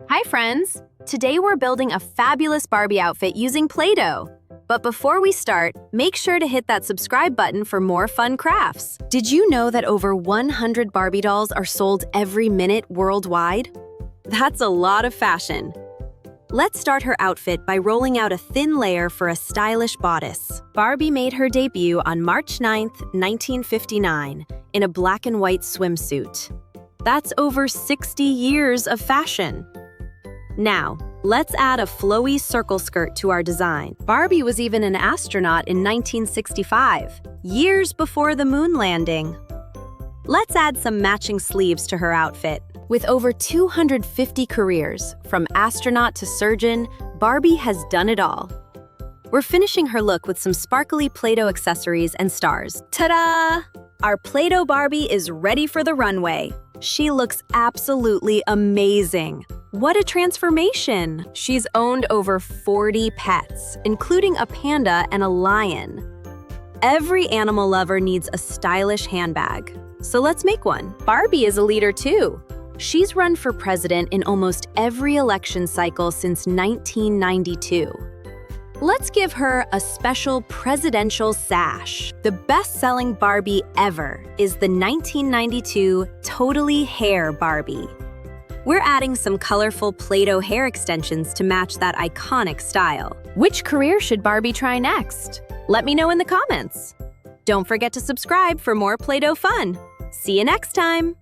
Hi friends! Today we're building a fabulous Barbie outfit using Play-Doh. But before we start, make sure to hit that subscribe button for more fun crafts. Did you know that over 100 Barbie dolls are sold every minute worldwide? That's a lot of fashion. Let's start her outfit by rolling out a thin layer for a stylish bodice. Barbie made her debut on March 9, 1959, in a black and white swimsuit. That's over 60 years of fashion. Now, let's add a flowy circle skirt to our design. Barbie was even an astronaut in 1965, years before the moon landing. Let's add some matching sleeves to her outfit. With over 250 careers, from astronaut to surgeon, Barbie has done it all. We're finishing her look with some sparkly Play-Doh accessories and stars. Ta-da! Our Play-Doh Barbie is ready for the runway. She looks absolutely amazing. What a transformation! She's owned over 40 pets, including a panda and a lion. Every animal lover needs a stylish handbag, so let's make one. Barbie is a leader too. She's run for president in almost every election cycle since 1992. Let's give her a special presidential sash. The best-selling Barbie ever is the 1992 Totally Hair Barbie. We're adding some colorful Play-Doh hair extensions to match that iconic style. Which career should Barbie try next? Let me know in the comments. Don't forget to subscribe for more Play-Doh fun. See you next time!